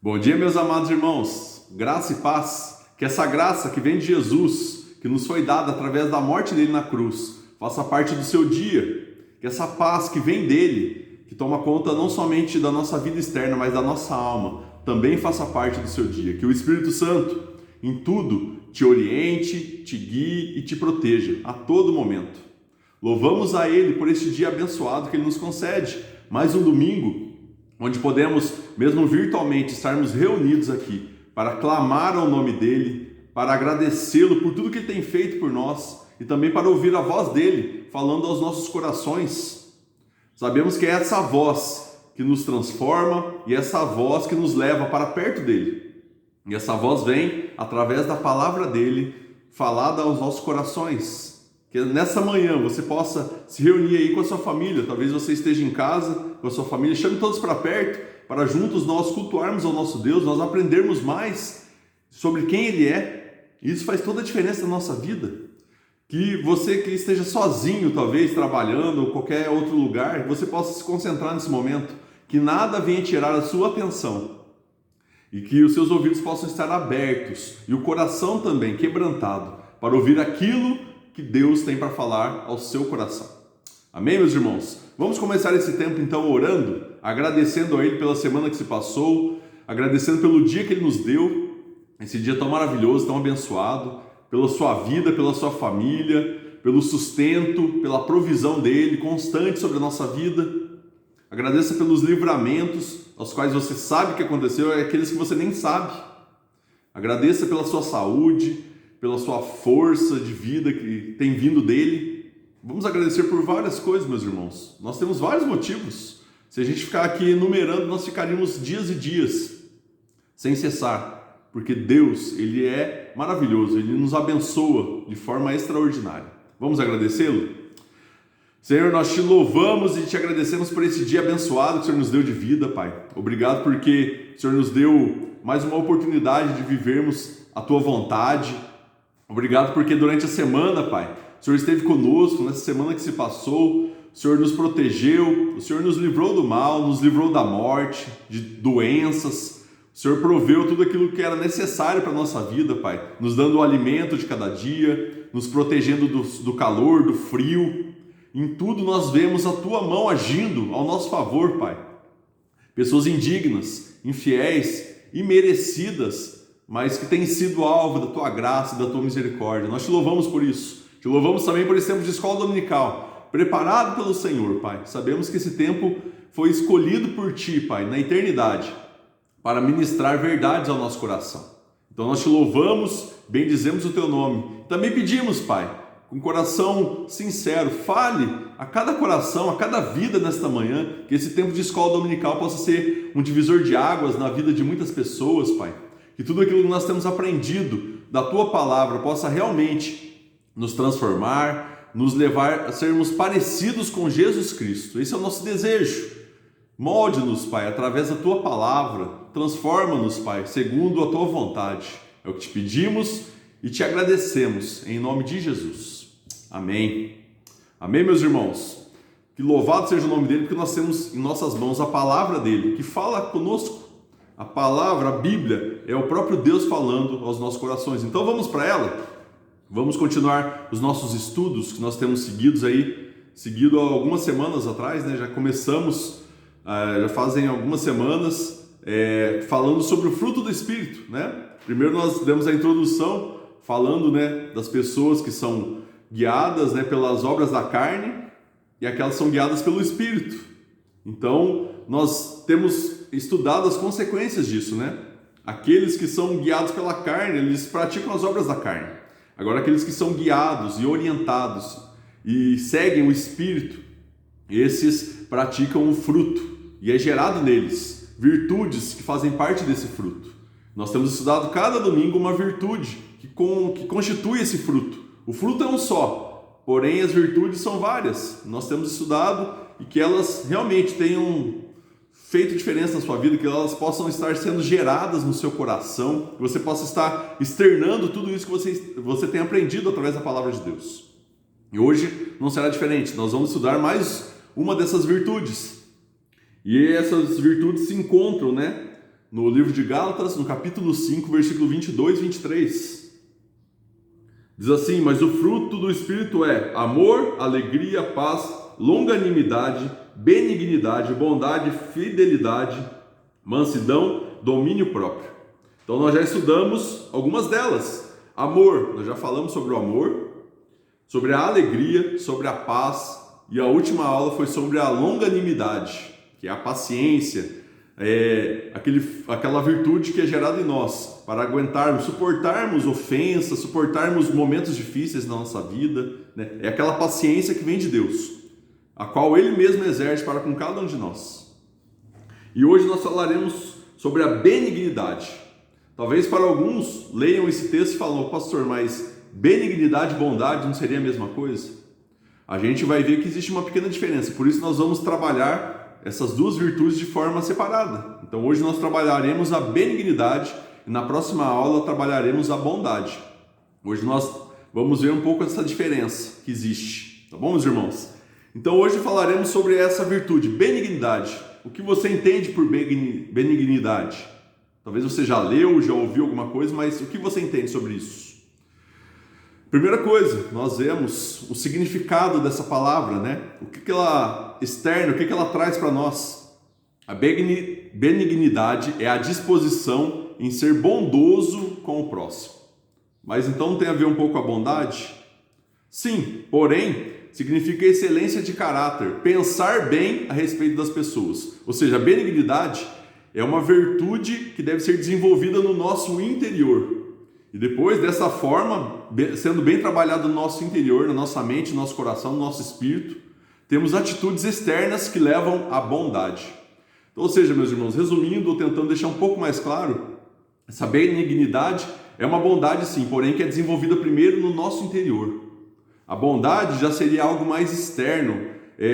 Bom dia, meus amados irmãos, graça e paz, que essa graça que vem de Jesus, que nos foi dada através da morte dele na cruz, faça parte do seu dia, que essa paz que vem dele, que toma conta não somente da nossa vida externa, mas da nossa alma, também faça parte do seu dia, que o Espírito Santo, em tudo, te oriente, te guie e te proteja a todo momento. Louvamos a Ele por este dia abençoado que Ele nos concede, mais um domingo, onde podemos, mesmo virtualmente, estarmos reunidos aqui para clamar ao nome dEle, para agradecê-lo por tudo que Ele tem feito por nós e também para ouvir a voz dEle falando aos nossos corações. Sabemos que é essa voz que nos transforma e essa voz que nos leva para perto dEle. E essa voz vem através da palavra dEle falada aos nossos corações. Que nessa manhã você possa se reunir aí com a sua família, talvez você esteja em casa com a sua família, chame todos para perto, para juntos nós cultuarmos ao nosso Deus, nós aprendermos mais sobre quem Ele é. Isso faz toda a diferença na nossa vida. Que você que esteja sozinho, talvez, trabalhando ou qualquer outro lugar, você possa se concentrar nesse momento, que nada venha tirar a sua atenção e que os seus ouvidos possam estar abertos e o coração também quebrantado para ouvir aquilo que Deus tem para falar ao seu coração. Amém, meus irmãos? Vamos começar esse tempo então orando, agradecendo a Ele pela semana que se passou, agradecendo pelo dia que Ele nos deu, esse dia tão maravilhoso, tão abençoado, pela sua vida, pela sua família, pelo sustento, pela provisão dEle constante sobre a nossa vida. Agradeça pelos livramentos aos quais você sabe que aconteceu e aqueles que você nem sabe. Agradeça pela sua saúde, pela sua força de vida que tem vindo dEle. Vamos agradecer por várias coisas, meus irmãos. Nós temos vários motivos. Se a gente ficar aqui enumerando, nós ficaríamos dias e dias sem cessar, porque Deus, Ele é maravilhoso, Ele nos abençoa de forma extraordinária. Vamos agradecê-lo? Senhor, nós te louvamos e te agradecemos por esse dia abençoado que o Senhor nos deu de vida, Pai. Obrigado porque o Senhor nos deu mais uma oportunidade de vivermos a Tua vontade. Obrigado porque durante a semana, Pai, o Senhor esteve conosco nessa semana que se passou, o Senhor nos protegeu, o Senhor nos livrou do mal, nos livrou da morte, de doenças, o Senhor proveu tudo aquilo que era necessário para a nossa vida, Pai, nos dando o alimento de cada dia, nos protegendo do calor, do frio. Em tudo nós vemos a Tua mão agindo ao nosso favor, Pai. Pessoas indignas, infiéis, imerecidas, mas que tem sido alvo da Tua graça e da Tua misericórdia. Nós te louvamos por isso. Te louvamos também por esse tempo de escola dominical, preparado pelo Senhor, Pai. Sabemos que esse tempo foi escolhido por Ti, Pai, na eternidade, para ministrar verdades ao nosso coração. Então nós te louvamos, bendizemos o Teu nome. Também pedimos, Pai, com coração sincero, fale a cada coração, a cada vida nesta manhã, que esse tempo de escola dominical possa ser um divisor de águas na vida de muitas pessoas, Pai. Que tudo aquilo que nós temos aprendido da Tua palavra possa realmente nos transformar, nos levar a sermos parecidos com Jesus Cristo. Esse é o nosso desejo. Molde-nos, Pai, através da Tua palavra. Transforma-nos, Pai, segundo a Tua vontade. É o que te pedimos e te agradecemos, em nome de Jesus. Amém. Amém, meus irmãos? Que louvado seja o nome dEle, porque nós temos em nossas mãos a palavra dEle, que fala conosco. A palavra, a Bíblia, é o próprio Deus falando aos nossos corações. Então vamos para ela? Vamos continuar os nossos estudos que nós temos seguido há algumas semanas atrás, né? Já começamos, já fazem algumas semanas, falando sobre o fruto do Espírito, né? Primeiro nós demos a introdução falando, né, das pessoas que são guiadas, né, pelas obras da carne e aquelas que são guiadas pelo Espírito. Então nós temos estudado as consequências disso, né? Aqueles que são guiados pela carne, eles praticam as obras da carne. Agora, aqueles que são guiados e orientados e seguem o Espírito, esses praticam o fruto e é gerado neles virtudes que fazem parte desse fruto. Nós temos estudado cada domingo uma virtude que constitui esse fruto. O fruto é um só, porém as virtudes são várias. Nós temos estudado e que elas realmente tenham feito diferença na sua vida, que elas possam estar sendo geradas no seu coração, que você possa estar externando tudo isso que você tem aprendido através da palavra de Deus. E hoje não será diferente, nós vamos estudar mais uma dessas virtudes. E essas virtudes se encontram, né, no livro de Gálatas, no capítulo 5, versículo 22 e 23. Diz assim: mas o fruto do Espírito é amor, alegria, paz, longanimidade, benignidade, bondade, fidelidade, mansidão, domínio próprio. Então nós já estudamos algumas delas. Amor, nós já falamos sobre o amor, sobre a alegria, sobre a paz, e a última aula foi sobre a longanimidade, que é a paciência, aquela virtude que é gerada em nós, para aguentarmos, suportarmos ofensas, suportarmos momentos difíceis na nossa vida, né? É aquela paciência que vem de Deus, a qual Ele mesmo exerce para com cada um de nós. E hoje nós falaremos sobre a benignidade. Talvez para alguns leiam esse texto e falam: pastor, mas benignidade e bondade não seria a mesma coisa? A gente vai ver que existe uma pequena diferença, por isso nós vamos trabalhar essas duas virtudes de forma separada. Então hoje nós trabalharemos a benignidade e na próxima aula trabalharemos a bondade. Hoje nós vamos ver um pouco essa diferença que existe, tá bom, meus irmãos? Então hoje falaremos sobre essa virtude, benignidade. O que você entende por benignidade? Talvez você já leu, já ouviu alguma coisa, mas o que você entende sobre isso? Primeira coisa, nós vemos o significado dessa palavra, né? O que ela externa, o que ela traz para nós. A benignidade é a disposição em ser bondoso com o próximo. Mas então tem a ver um pouco com a bondade? Sim, porém, significa excelência de caráter, pensar bem a respeito das pessoas. Ou seja, a benignidade é uma virtude que deve ser desenvolvida no nosso interior. E depois, dessa forma, sendo bem trabalhado no nosso interior, na nossa mente, no nosso coração, no nosso espírito, temos atitudes externas que levam à bondade. Então, ou seja, meus irmãos, resumindo ou tentando deixar um pouco mais claro, essa benignidade é uma bondade sim, porém que é desenvolvida primeiro no nosso interior. A bondade já seria algo mais externo,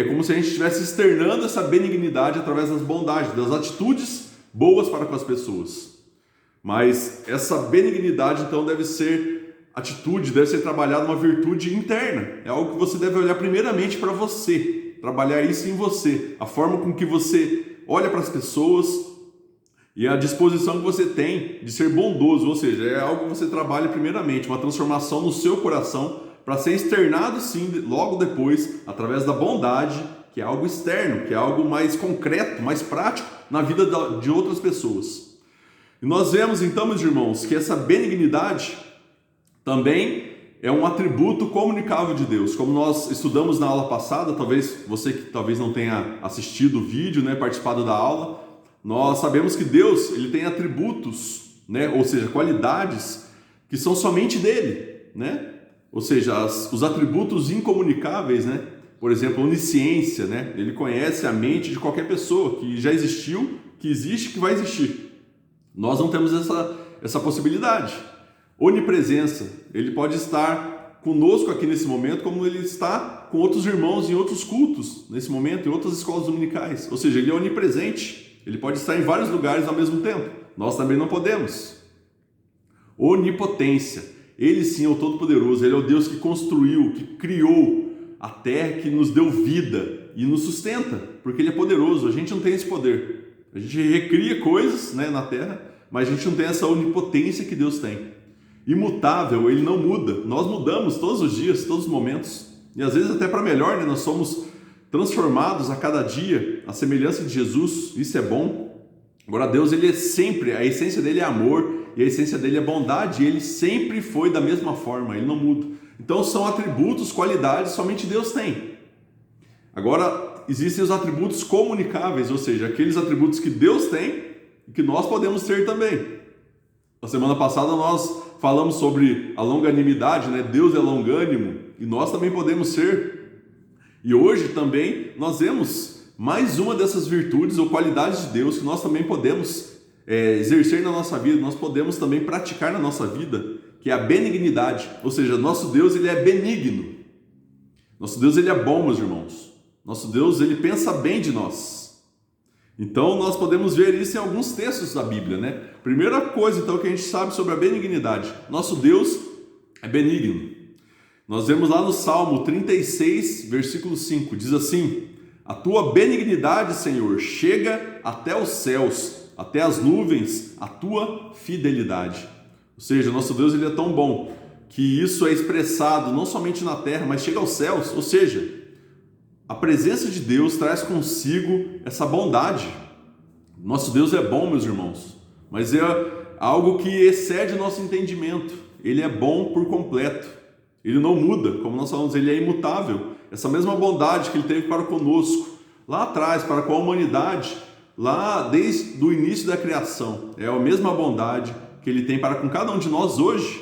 como se a gente estivesse externando essa benignidade através das bondades, das atitudes boas para com as pessoas. Mas essa benignidade, então, deve ser trabalhada uma virtude interna. É algo que você deve olhar primeiramente para você, trabalhar isso em você, a forma com que você olha para as pessoas e a disposição que você tem de ser bondoso, ou seja, é algo que você trabalha primeiramente, uma transformação no seu coração para ser externado sim, logo depois, através da bondade, que é algo externo, que é algo mais concreto, mais prático na vida de outras pessoas. E nós vemos então, meus irmãos, que essa benignidade também é um atributo comunicável de Deus. Como nós estudamos na aula passada, talvez você que talvez não tenha assistido o vídeo, né, participado da aula, nós sabemos que Deus ele tem atributos, né, ou seja, qualidades que são somente dele, né? Ou seja, os atributos incomunicáveis, né? Por exemplo, onisciência, né? Ele conhece a mente de qualquer pessoa que já existiu, que existe, que vai existir. Nós não temos essa possibilidade. Onipresença, ele pode estar conosco aqui nesse momento, como ele está com outros irmãos em outros cultos nesse momento, em outras escolas dominicais. Ou seja, ele é onipresente, ele pode estar em vários lugares ao mesmo tempo. Nós também não podemos. Onipotência, ele sim é o Todo-Poderoso, ele é o Deus que construiu, que criou a terra, que nos deu vida e nos sustenta, porque ele é poderoso. A gente não tem esse poder. A gente recria coisas, né, na terra, mas a gente não tem essa onipotência que Deus tem. Imutável, ele não muda. Nós mudamos todos os dias, todos os momentos. E às vezes até para melhor, né? Nós somos transformados a cada dia, à semelhança de Jesus. Isso é bom. Agora Deus, ele é sempre, a essência dele é amor e a essência dele é bondade. E ele sempre foi da mesma forma, ele não muda. Então são atributos, qualidades, somente Deus tem. Agora, existem os atributos comunicáveis, ou seja, aqueles atributos que Deus tem e que nós podemos ter também. Na semana passada nós falamos sobre a longanimidade, né? Deus é longânimo e nós também podemos ser. E hoje também nós vemos mais uma dessas virtudes ou qualidades de Deus que nós também podemos exercer na nossa vida, nós podemos também praticar na nossa vida, que é a benignidade. Ou seja, nosso Deus ele é benigno. Nosso Deus ele é bom, meus irmãos. Nosso Deus, ele pensa bem de nós. Então, nós podemos ver isso em alguns textos da Bíblia, né? Primeira coisa, então, que a gente sabe sobre a benignidade. Nosso Deus é benigno. Nós vemos lá no Salmo 36, versículo 5. Diz assim: a tua benignidade, Senhor, chega até os céus. até as nuvens a tua fidelidade. Ou seja, o nosso Deus ele é tão bom que isso é expressado não somente na terra, mas chega aos céus. Ou seja, a presença de Deus traz consigo essa bondade. Nosso Deus é bom, meus irmãos, mas é algo que excede o nosso entendimento. Ele é bom por completo. Ele não muda, como nós falamos, ele é imutável. Essa mesma bondade que ele teve para conosco, lá atrás, para com a humanidade, lá desde o início da criação, é a mesma bondade que ele tem para com cada um de nós hoje.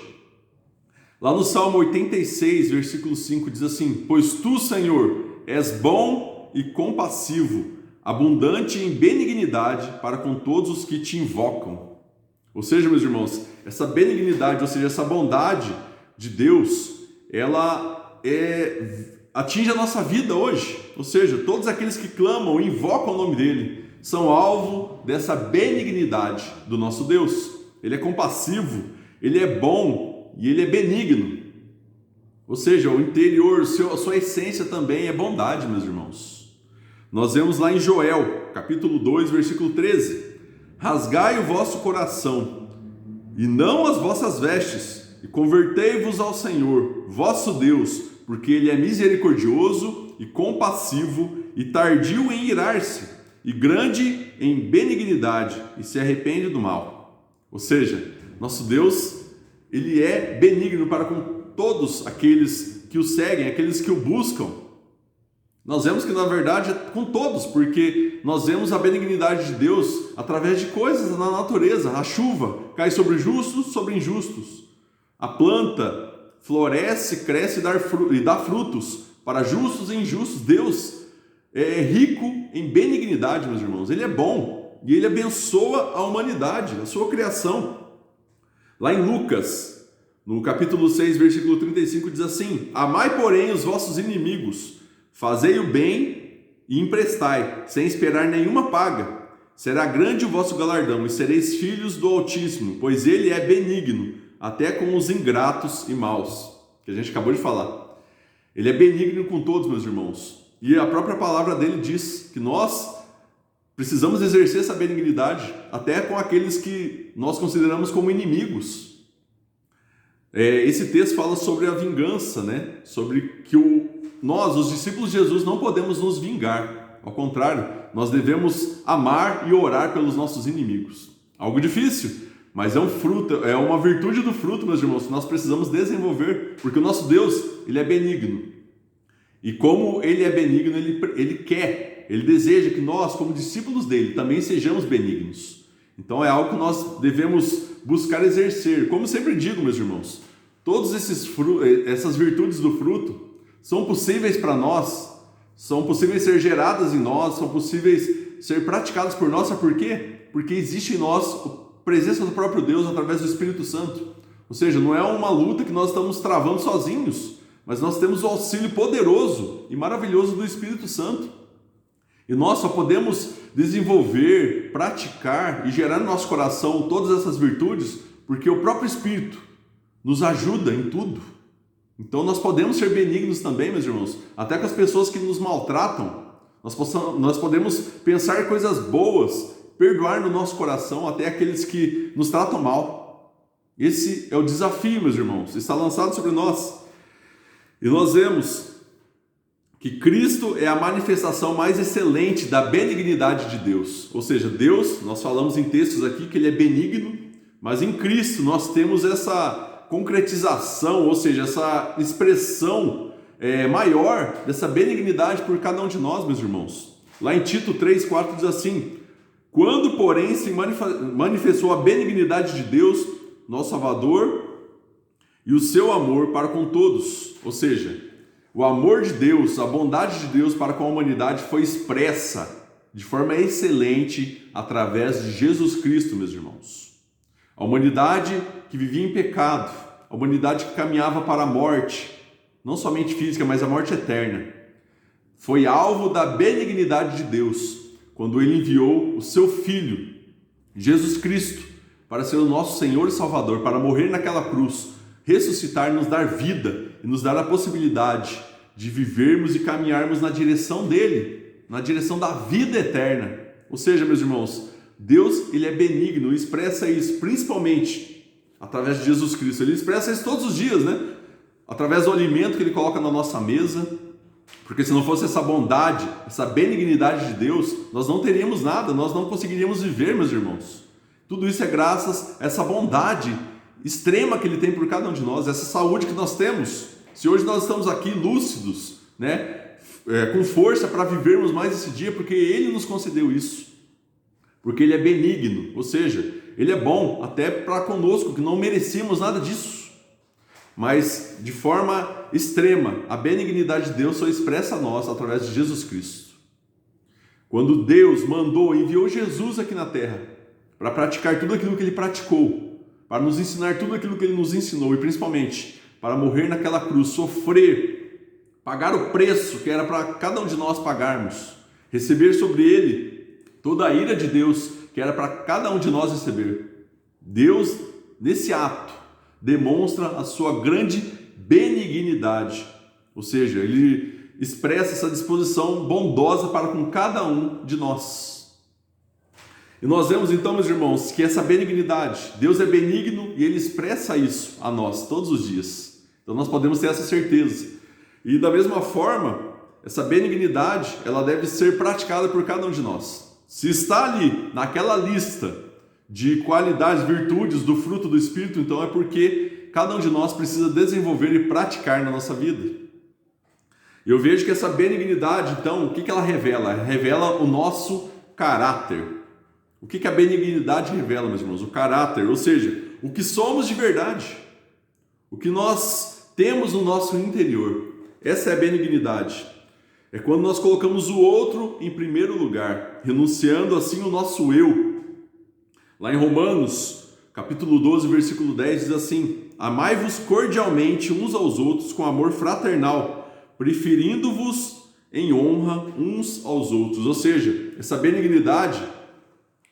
Lá no Salmo 86, versículo 5, diz assim: pois tu, Senhor, és bom e compassivo, abundante em benignidade para com todos os que te invocam. Ou seja, meus irmãos, essa benignidade, ou seja, essa bondade de Deus, ela atinge a nossa vida hoje. Ou seja, todos aqueles que clamam e invocam o nome dele são alvo dessa benignidade do nosso Deus. Ele é compassivo, ele é bom e ele é benigno. Ou seja, o interior, a sua essência também é bondade, meus irmãos. Nós vemos lá em Joel, capítulo 2, versículo 13: rasgai o vosso coração e não as vossas vestes, e convertei-vos ao Senhor, vosso Deus, porque ele é misericordioso e compassivo e tardio em irar-se, e grande em benignidade, e se arrepende do mal. Ou seja, nosso Deus, ele é benigno para com todos aqueles que o seguem, aqueles que o buscam. Nós vemos que na verdade é com todos, porque nós vemos a benignidade de Deus através de coisas na natureza. A chuva cai sobre justos, sobre injustos. A planta floresce, cresce e dá frutos para justos e injustos. Deus é rico em benignidade, meus irmãos. Ele é bom e ele abençoa a humanidade, a sua criação. Lá em Lucas, no capítulo 6, versículo 35, diz assim: amai, porém, os vossos inimigos, fazei o bem e emprestai, sem esperar nenhuma paga. Será grande o vosso galardão, e sereis filhos do Altíssimo, pois ele é benigno, até com os ingratos e maus. Que a gente acabou de falar. Ele é benigno com todos, meus irmãos. E a própria palavra dele diz que nós precisamos exercer essa benignidade até com aqueles que nós consideramos como inimigos. Esse texto fala sobre a vingança, né? Sobre que nós, os discípulos de Jesus, não podemos nos vingar. Ao contrário, nós devemos amar e orar pelos nossos inimigos. Algo difícil, mas é um fruto, é uma virtude do fruto, meus irmãos, que nós precisamos desenvolver, porque o nosso Deus, ele é benigno. E como ele é benigno, ele deseja que nós, como discípulos dele, também sejamos benignos. Então é algo que nós devemos buscar exercer. Como sempre digo, meus irmãos, todas essas virtudes do fruto são possíveis para nós, são possíveis ser geradas em nós, são possíveis ser praticadas por nós. Sabe por quê? Porque existe em nós a presença do próprio Deus através do Espírito Santo. Ou seja, não é uma luta que nós estamos travando sozinhos, mas nós temos o auxílio poderoso e maravilhoso do Espírito Santo. E nós só podemos desenvolver, praticar e gerar no nosso coração todas essas virtudes porque o próprio Espírito nos ajuda em tudo. Então nós podemos ser benignos também, meus irmãos, até com as pessoas que nos maltratam. Nós podemos pensar coisas boas, perdoar no nosso coração até aqueles que nos tratam mal. Esse é o desafio, meus irmãos, está lançado sobre nós. E nós vemos que Cristo é a manifestação mais excelente da benignidade de Deus. Ou seja, Deus, nós falamos em textos aqui que ele é benigno, mas em Cristo nós temos essa concretização, ou seja, essa expressão maior dessa benignidade por cada um de nós, meus irmãos. Lá em Tito 3,4 diz assim: quando, porém, se manifestou a benignidade de Deus, nosso Salvador, e o seu amor para com todos. Ou seja, o amor de Deus, a bondade de Deus para com a humanidade foi expressa de forma excelente através de Jesus Cristo, meus irmãos. A humanidade que vivia em pecado, a humanidade que caminhava para a morte, não somente física, mas a morte eterna, foi alvo da benignidade de Deus quando ele enviou o seu Filho, Jesus Cristo, para ser o nosso Senhor e Salvador, para morrer naquela cruz, ressuscitar, nos dar vida e nos dar a possibilidade de vivermos e caminharmos na direção dele, na direção da vida eterna. Ou seja, meus irmãos, Deus, ele é benigno, expressa isso principalmente através de Jesus Cristo. Ele expressa isso todos os dias, né? Através do alimento que ele coloca na nossa mesa. Porque se não fosse essa bondade, essa benignidade de Deus, nós não teríamos nada, nós não conseguiríamos viver, meus irmãos. Tudo isso é graças a essa bondade extrema que ele tem por cada um de nós, essa saúde que nós temos. Se hoje nós estamos aqui lúcidos, né, com força para vivermos mais esse dia, porque ele nos concedeu isso. Porque ele é benigno, ou seja, ele é bom até para conosco, que não merecíamos nada disso. Mas de forma extrema, a benignidade de Deus só expressa a nós através de Jesus Cristo. Quando Deus enviou Jesus aqui na terra para praticar tudo aquilo que ele praticou, para nos ensinar tudo aquilo que ele nos ensinou e principalmente para morrer naquela cruz, sofrer, pagar o preço que era para cada um de nós pagarmos, receber sobre ele toda a ira de Deus que era para cada um de nós receber. Deus, nesse ato, demonstra a sua grande benignidade, ou seja, ele expressa essa disposição bondosa para com cada um de nós. E nós vemos então, meus irmãos, que essa benignidade, Deus é benigno e ele expressa isso a nós todos os dias. Então nós podemos ter essa certeza. E da mesma forma, essa benignidade, ela deve ser praticada por cada um de nós. Se está ali naquela lista de qualidades, virtudes do fruto do Espírito, então é porque cada um de nós precisa desenvolver e praticar na nossa vida. Eu vejo que essa benignidade, então, o que ela revela? Ela revela o nosso caráter. O que a benignidade revela, meus irmãos? O caráter, ou seja, o que somos de verdade, o que nós temos no nosso interior. Essa é a benignidade. É quando nós colocamos o outro em primeiro lugar, renunciando assim o nosso eu. Lá em Romanos, capítulo 12, versículo 10, diz assim: amai-vos cordialmente uns aos outros com amor fraternal, preferindo-vos em honra uns aos outros. Ou seja, essa benignidade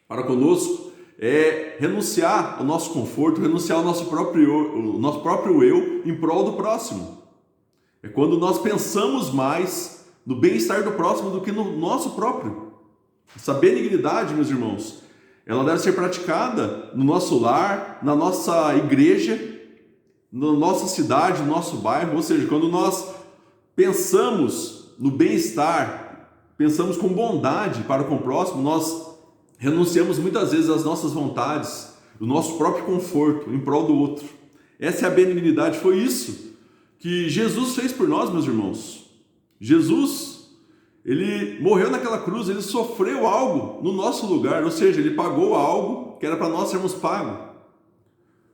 para conosco é renunciar ao nosso conforto, renunciar ao nosso próprio eu em prol do próximo. É quando nós pensamos mais no bem-estar do próximo do que no nosso próprio. Essa benignidade, meus irmãos, ela deve ser praticada no nosso lar, na nossa igreja, na nossa cidade, no nosso bairro. Ou seja, quando nós pensamos no bem-estar, pensamos com bondade para com o próximo, nós renunciamos muitas vezes às nossas vontades, do nosso próprio conforto, em prol do outro. Essa é a benignidade, foi isso que Jesus fez por nós, meus irmãos. Jesus, ele morreu naquela cruz, ele sofreu algo no nosso lugar, ou seja, ele pagou algo que era para nós sermos pagos.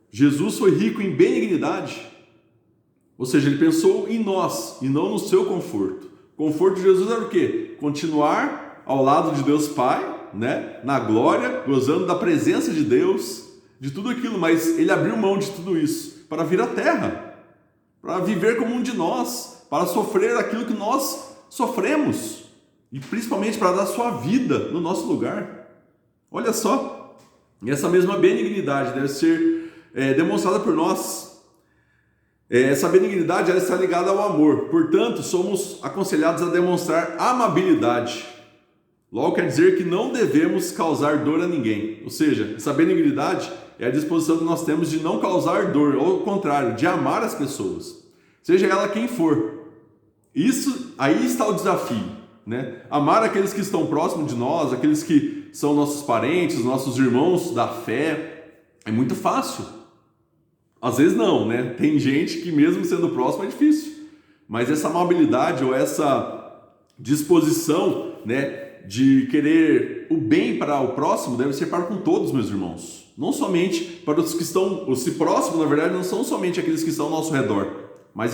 Jesus foi rico em benignidade, ou seja, ele pensou em nós e não no seu conforto. O conforto de Jesus era o quê? Continuar ao lado de Deus Pai, né? Na glória, gozando da presença de Deus, de tudo aquilo, mas ele abriu mão de tudo isso para vir à terra, para viver como um de nós, para sofrer aquilo que nós sofremos e principalmente para dar sua vida no nosso lugar. Olha só, essa mesma benignidade deve ser demonstrada por nós. Essa benignidade ela está ligada ao amor, portanto somos aconselhados a demonstrar amabilidade. Logo quer dizer que não devemos causar dor a ninguém, ou seja, essa benignidade é a disposição que nós temos de não causar dor, ou ao contrário, de amar as pessoas, seja ela quem for. Isso, aí está o desafio, né? Amar aqueles que estão próximos de nós, aqueles que são nossos parentes, nossos irmãos da fé, é muito fácil. Às vezes não, né? Tem gente que mesmo sendo próximo é difícil, mas essa amabilidade ou essa disposição, né, de querer o bem para o próximo deve ser para com todos, meus irmãos. Não somente para os que estão, os próximos, na verdade, não são somente aqueles que estão ao nosso redor, mas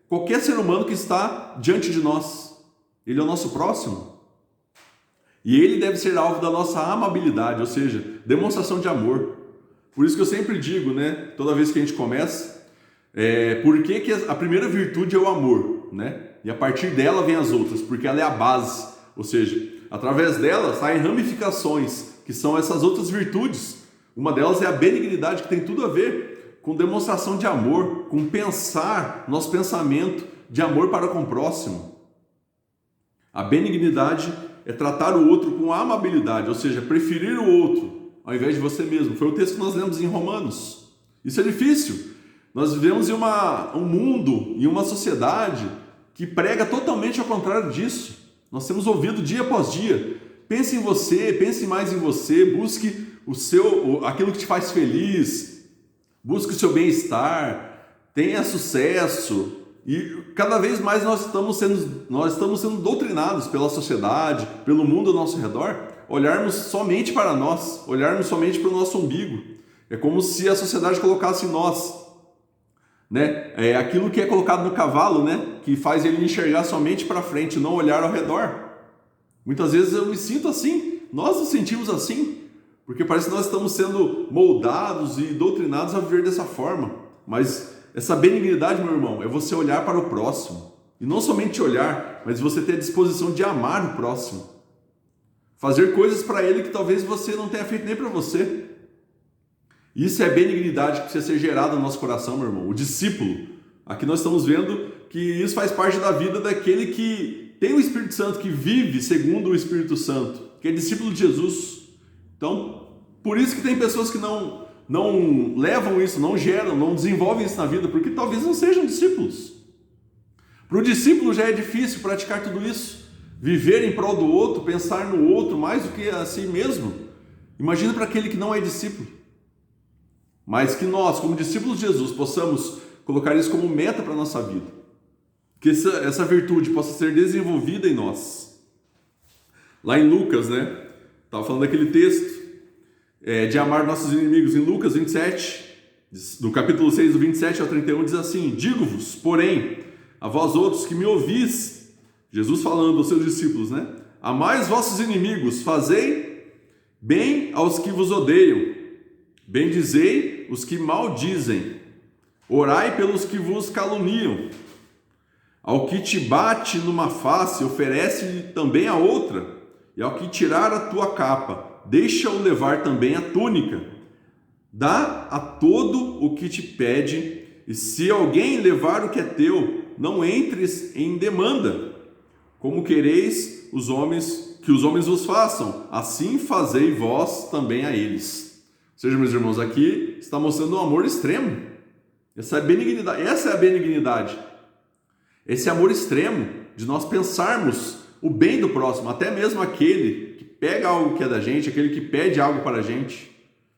qualquer ser humano que está diante de nós. Ele é o nosso próximo. E ele deve ser alvo da nossa amabilidade, ou seja, demonstração de amor. Por isso que eu sempre digo, né, toda vez que a gente começa, por que a primeira virtude é o amor, né? E a partir dela vem as outras, porque ela é a base. Ou seja, através dela saem ramificações, que são essas outras virtudes. Uma delas é a benignidade, que tem tudo a ver com demonstração de amor, com pensar, nosso pensamento de amor para com o próximo. A benignidade é tratar o outro com amabilidade, ou seja, preferir o outro ao invés de você mesmo. Foi o texto que nós lemos em Romanos. Isso é difícil. Nós vivemos em um mundo, em uma sociedade que prega totalmente ao contrário disso. Nós temos ouvido dia após dia. Pense em você, pense mais em você, busque aquilo que te faz feliz, busque o seu bem-estar, tenha sucesso. E cada vez mais nós estamos sendo doutrinados pela sociedade, pelo mundo ao nosso redor, olharmos somente para nós, olharmos somente para o nosso umbigo. É como se a sociedade colocasse em nós, né? É aquilo que é colocado no cavalo, né? Que faz ele enxergar somente para frente, não olhar ao redor. Muitas vezes eu me sinto assim, nós nos sentimos assim, porque parece que nós estamos sendo moldados e doutrinados a viver dessa forma. Mas essa benignidade, meu irmão, é você olhar para o próximo. E não somente olhar, mas você ter a disposição de amar o próximo. Fazer coisas para ele que talvez você não tenha feito nem para você. Isso é benignidade que precisa ser gerada no nosso coração, meu irmão. O discípulo. Aqui nós estamos vendo que isso faz parte da vida daquele que tem o Espírito Santo, que vive segundo o Espírito Santo, que é discípulo de Jesus. Então, por isso que tem pessoas que não levam isso, não geram, não desenvolvem isso na vida, porque talvez não sejam discípulos. Para o discípulo já é difícil praticar tudo isso. Viver em prol do outro, pensar no outro mais do que a si mesmo. Imagina para aquele que não é discípulo. Mas que nós, como discípulos de Jesus, possamos colocar isso como meta para a nossa vida. Que essa virtude possa ser desenvolvida em nós. Lá em Lucas, né? Estava falando daquele texto de amar nossos inimigos. Em Lucas 27, do capítulo 6, do 27 ao 31, diz assim: digo-vos, porém, a vós outros que me ouvis, Jesus falando aos seus discípulos, né? Amai os vossos inimigos, fazei bem aos que vos odeiam, bendizei os que maldizem, orai pelos que vos caluniam. Ao que te bate numa face, oferece-lhe também a outra, e ao que tirar a tua capa, deixa-o levar também a túnica. Dá a todo o que te pede, e se alguém levar o que é teu, não entres em demanda. Como quereis que os homens vos façam, assim fazei vós também a eles. Ou seja, meus irmãos, aqui está mostrando um amor extremo. Essa é a benignidade. Esse amor extremo de nós pensarmos o bem do próximo, até mesmo aquele que pega algo que é da gente, aquele que pede algo para a gente.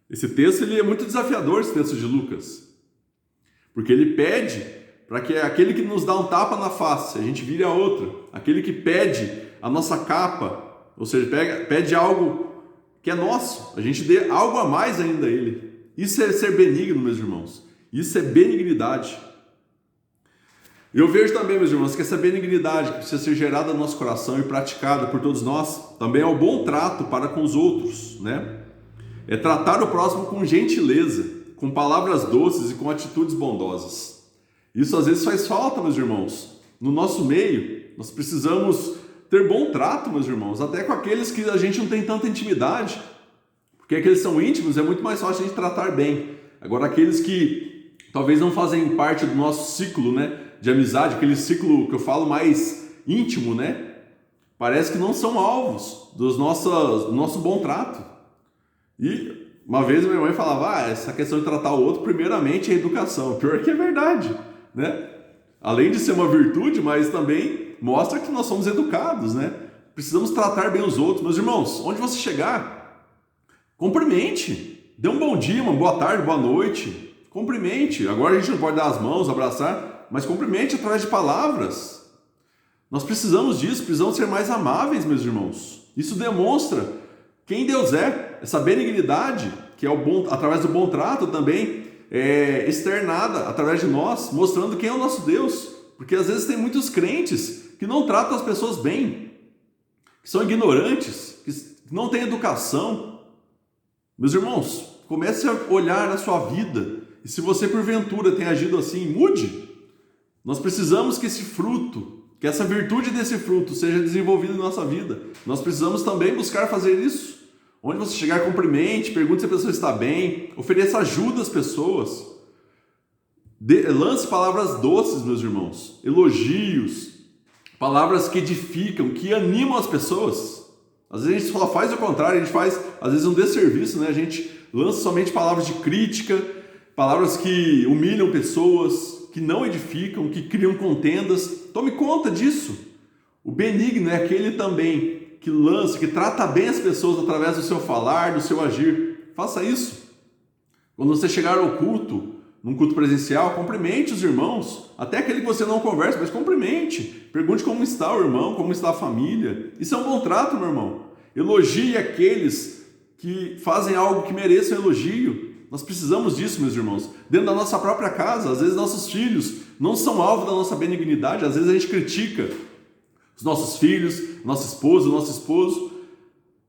Esse texto ele é muito desafiador, esse texto de Lucas, porque ele pede para que aquele que nos dá um tapa na face, a gente vire a outra. Aquele que pede a nossa capa, ou seja, pede algo que é nosso, a gente dê algo a mais ainda a ele. Isso é ser benigno, meus irmãos. Isso é benignidade. Eu vejo também, meus irmãos, que essa benignidade que precisa ser gerada no nosso coração e praticada por todos nós, também é o bom trato para com os outros, né? É tratar o próximo com gentileza, com palavras doces e com atitudes bondosas. Isso às vezes faz falta, meus irmãos. No nosso meio, nós precisamos ter bom trato, meus irmãos, até com aqueles que a gente não tem tanta intimidade, porque aqueles que são íntimos é muito mais fácil a gente tratar bem. Agora, aqueles que talvez não fazem parte do nosso ciclo, né, de amizade, aquele ciclo que eu falo mais íntimo, né, parece que não são alvos do nosso bom trato. E uma vez minha mãe falava, essa questão de tratar o outro, primeiramente é educação. Pior que é verdade, né? Além de ser uma virtude, mas também mostra que nós somos educados, né? Precisamos tratar bem os outros. Meus irmãos, onde você chegar, cumprimente. Dê um bom dia, uma boa tarde, boa noite. Cumprimente. Agora a gente não pode dar as mãos, abraçar, mas cumprimente através de palavras. Nós precisamos disso, precisamos ser mais amáveis, meus irmãos. Isso demonstra quem Deus é, essa benignidade, que é através do bom trato também, externada através de nós, mostrando quem é o nosso Deus. Porque às vezes tem muitos crentes que não tratam as pessoas bem, que são ignorantes, que não têm educação. Meus irmãos, comece a olhar a sua vida, e se você porventura tem agido assim, mude. Nós precisamos que esse fruto, que essa virtude desse fruto seja desenvolvida em nossa vida. Nós precisamos também buscar fazer isso. Onde você chegar, cumprimente, pergunte se a pessoa está bem, ofereça ajuda às pessoas. Lance palavras doces, meus irmãos, elogios, palavras que edificam, que animam as pessoas. Às vezes a gente só faz o contrário, a gente faz, às vezes, um desserviço, né? A gente lança somente palavras de crítica, palavras que humilham pessoas, que não edificam, que criam contendas. Tome conta disso. O benigno é aquele também que lança, que trata bem as pessoas através do seu falar, do seu agir. Faça isso. Quando você chegar ao culto, num culto presencial, cumprimente os irmãos, até aquele que você não conversa, mas cumprimente. Pergunte como está o irmão, como está a família. Isso é um bom trato, meu irmão. Elogie aqueles que fazem algo que mereçam elogio. Nós precisamos disso, meus irmãos. Dentro da nossa própria casa, às vezes nossos filhos não são alvo da nossa benignidade, às vezes a gente critica os nossos filhos, nossa esposa, o nosso esposo,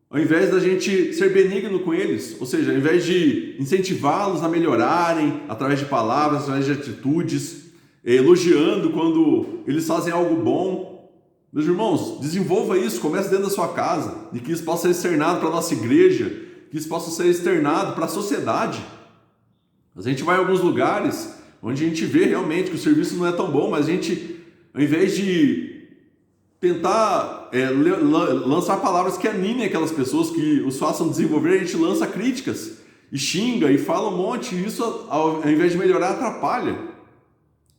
ao invés da gente ser benigno com eles, ou seja, ao invés de incentivá-los a melhorarem através de palavras, através de atitudes, elogiando quando eles fazem algo bom. Meus irmãos, desenvolva isso, comece dentro da sua casa, e que isso possa ser externado para a nossa igreja, que isso possa ser externado para a sociedade. A gente vai em alguns lugares onde a gente vê realmente que o serviço não é tão bom, mas a gente, ao invés de tentar lançar palavras que animem aquelas pessoas, que os façam desenvolver, a gente lança críticas e xinga e fala um monte, e isso, ao invés de melhorar, atrapalha.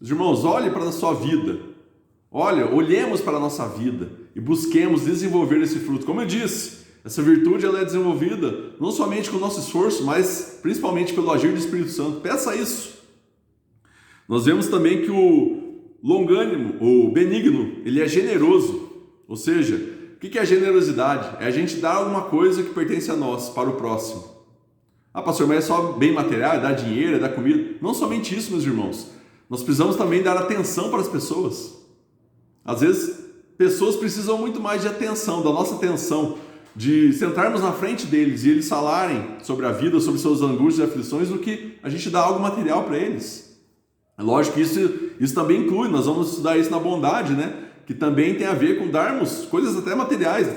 Os irmãos, olhe para a sua vida, olhemos para a nossa vida e busquemos desenvolver esse fruto. Como eu disse, essa virtude ela é desenvolvida não somente com o nosso esforço, mas principalmente pelo agir do Espírito Santo. Peça isso. Nós vemos também que o longânimo, ou benigno, ele é generoso. Ou seja, o que é a generosidade? É a gente dar alguma coisa que pertence a nós, para o próximo. Ah, pastor, mas é só bem material, é dar dinheiro, é dar comida? Não somente isso, meus irmãos. Nós precisamos também dar atenção para as pessoas. Às vezes, pessoas precisam muito mais de atenção, da nossa atenção, de sentarmos na frente deles e eles falarem sobre a vida, sobre suas angústias e aflições, do que a gente dar algo material para eles. É lógico que isso também inclui, nós vamos estudar isso na bondade, né? Que também tem a ver com darmos coisas até materiais.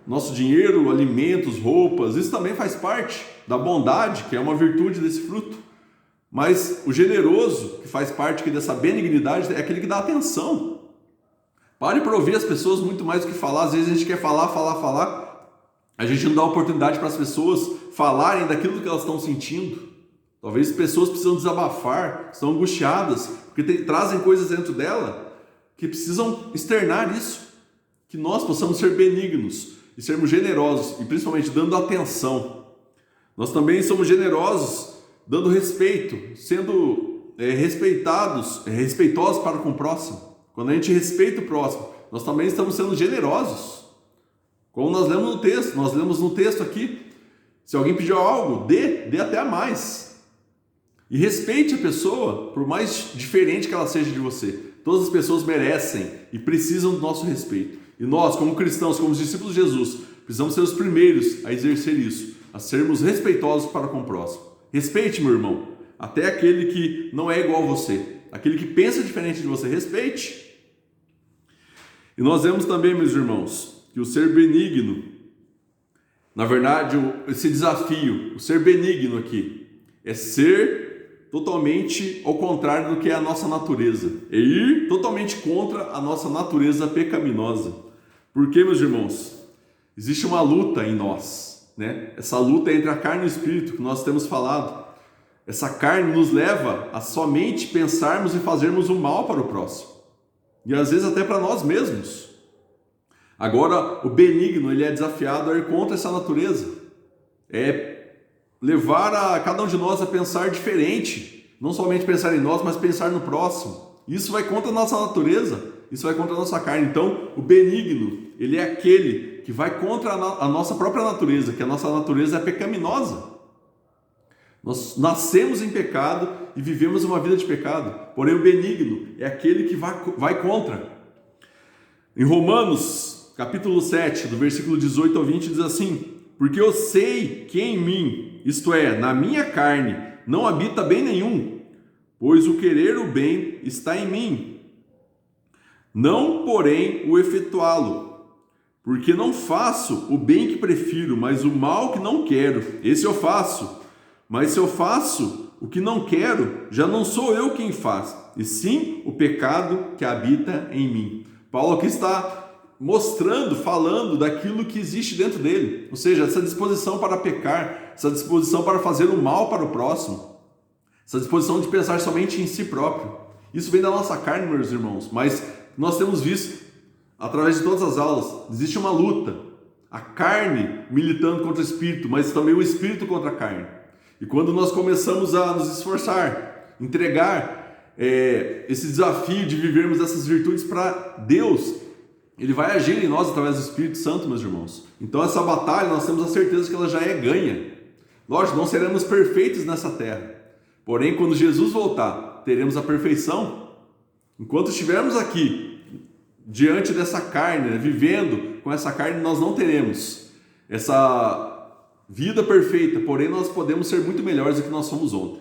Nosso dinheiro, alimentos, roupas, isso também faz parte da bondade, que é uma virtude desse fruto. Mas o generoso, que faz parte aqui dessa benignidade, é aquele que dá atenção. Pare para ouvir as pessoas muito mais do que falar. Às vezes a gente quer falar. A gente não dá oportunidade para as pessoas falarem daquilo que elas estão sentindo. Talvez pessoas precisam desabafar, estão angustiadas, porque trazem coisas dentro dela que precisam externar isso. Que nós possamos ser benignos e sermos generosos, e principalmente dando atenção. Nós também somos generosos, dando respeito, sendo respeitosos para com o próximo. Quando a gente respeita o próximo, nós também estamos sendo generosos. Como nós lemos no texto aqui, se alguém pediu algo, dê até a mais. E respeite a pessoa, por mais diferente que ela seja de você. Todas as pessoas merecem e precisam do nosso respeito. E nós, como cristãos, como discípulos de Jesus, precisamos ser os primeiros a exercer isso, a sermos respeitosos para com o próximo. Respeite, meu irmão, até aquele que não é igual a você, aquele que pensa diferente de você, respeite. E nós vemos também, meus irmãos, que o ser benigno, na verdade, esse desafio, o ser benigno aqui, é ser totalmente ao contrário do que é a nossa natureza, é ir totalmente contra a nossa natureza pecaminosa. Porque, meus irmãos, existe uma luta em nós, né? Essa luta é entre a carne e o espírito, que nós temos falado. Essa carne nos leva a somente pensarmos e fazermos o mal para o próximo, e às vezes até para nós mesmos. Agora, o benigno, ele é desafiado a ir contra essa natureza, é levar a cada um de nós a pensar diferente, não somente pensar em nós, mas pensar no próximo. Isso vai contra a nossa natureza, isso vai contra a nossa carne. Então, o benigno, ele é aquele que vai contra a nossa própria natureza, que a nossa natureza é pecaminosa. Nós nascemos em pecado e vivemos uma vida de pecado, porém o benigno é aquele que vai contra. Em Romanos, capítulo 7, do versículo 18 ao 20, diz assim: porque eu sei que em mim, isto é, na minha carne, não habita bem nenhum, pois o querer o bem está em mim, não, porém, o efetuá-lo. Porque não faço o bem que prefiro, mas o mal que não quero, esse eu faço. Mas se eu faço o que não quero, já não sou eu quem faz, e sim o pecado que habita em mim. Paulo aqui está mostrando, falando daquilo que existe dentro dele. Ou seja, essa disposição para pecar, essa disposição para fazer o mal para o próximo, essa disposição de pensar somente em si próprio. Isso vem da nossa carne, meus irmãos, mas nós temos visto, através de todas as aulas, existe uma luta. A carne militando contra o espírito, mas também o espírito contra a carne. E quando nós começamos a nos esforçar, entregar esse desafio de vivermos essas virtudes para Deus, Ele vai agir em nós através do Espírito Santo, meus irmãos. Então essa batalha, nós temos a certeza que ela já é ganha. Lógico, não seremos perfeitos nessa terra. Porém, quando Jesus voltar, teremos a perfeição. Enquanto estivermos aqui, diante dessa carne, vivendo com essa carne, nós não teremos essa vida perfeita. Porém, nós podemos ser muito melhores do que nós somos ontem.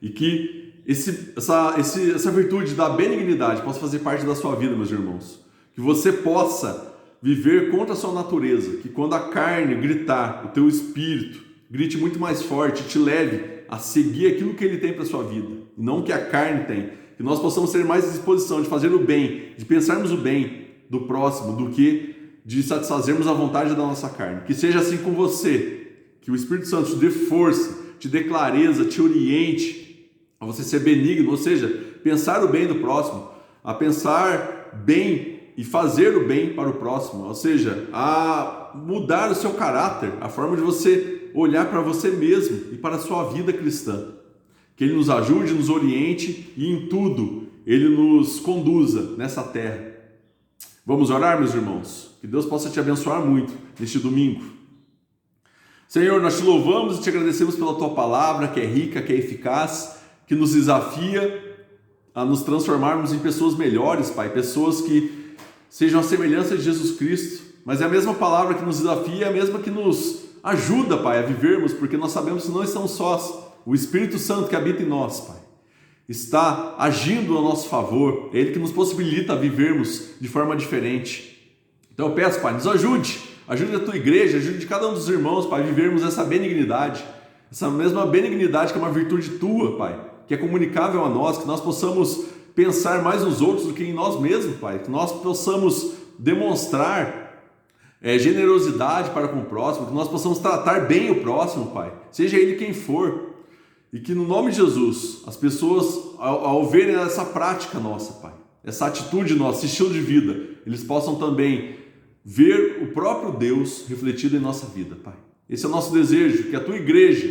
E que essa virtude da benignidade possa fazer parte da sua vida, meus irmãos. Que você possa viver contra a sua natureza. Que quando a carne gritar, o teu espírito grite muito mais forte, te leve a seguir aquilo que ele tem para a sua vida, e não o que a carne tem. Que nós possamos ter mais disposição de fazer o bem, de pensarmos o bem do próximo, do que de satisfazermos a vontade da nossa carne. Que seja assim com você, que o Espírito Santo te dê força, te dê clareza, te oriente a você ser benigno, ou seja, pensar o bem do próximo, a pensar bem e fazer o bem para o próximo, ou seja, a mudar o seu caráter, a forma de você olhar para você mesmo e para a sua vida cristã. Que Ele nos ajude, nos oriente e em tudo Ele nos conduza nessa terra. Vamos orar, meus irmãos? Que Deus possa te abençoar muito neste domingo. Senhor, nós te louvamos e te agradecemos pela tua palavra, que é rica, que é eficaz, que nos desafia a nos transformarmos em pessoas melhores, Pai, pessoas que sejam a semelhança de Jesus Cristo. Mas é a mesma palavra que nos desafia, é a mesma que nos ajuda, Pai, a vivermos, porque nós sabemos que não estamos sós. O Espírito Santo que habita em nós, Pai, está agindo a nosso favor. É Ele que nos possibilita vivermos de forma diferente. Então eu peço, Pai, nos ajude a tua igreja, ajude cada um dos irmãos, Pai, a vivermos essa benignidade, essa mesma benignidade que é uma virtude tua, Pai, que é comunicável a nós, que nós possamos pensar mais nos outros do que em nós mesmos, Pai, que nós possamos demonstrar generosidade para com o próximo, que nós possamos tratar bem o próximo, Pai, seja ele quem for, e que no nome de Jesus, as pessoas, ao verem essa prática nossa, Pai, essa atitude nossa, esse estilo de vida, eles possam também ver o próprio Deus refletido em nossa vida, Pai. Esse é o nosso desejo, que a tua igreja,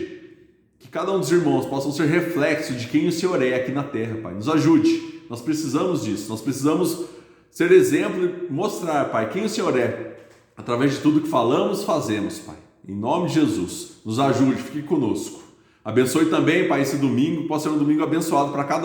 que cada um dos irmãos possam ser reflexo de quem o Senhor é aqui na terra, Pai. Nos ajude, nós precisamos disso, nós precisamos ser exemplo e mostrar, Pai, quem o Senhor é, através de tudo que falamos, fazemos, Pai. Em nome de Jesus, nos ajude, fique conosco. Abençoe também, Pai, esse domingo, possa ser um domingo abençoado para cada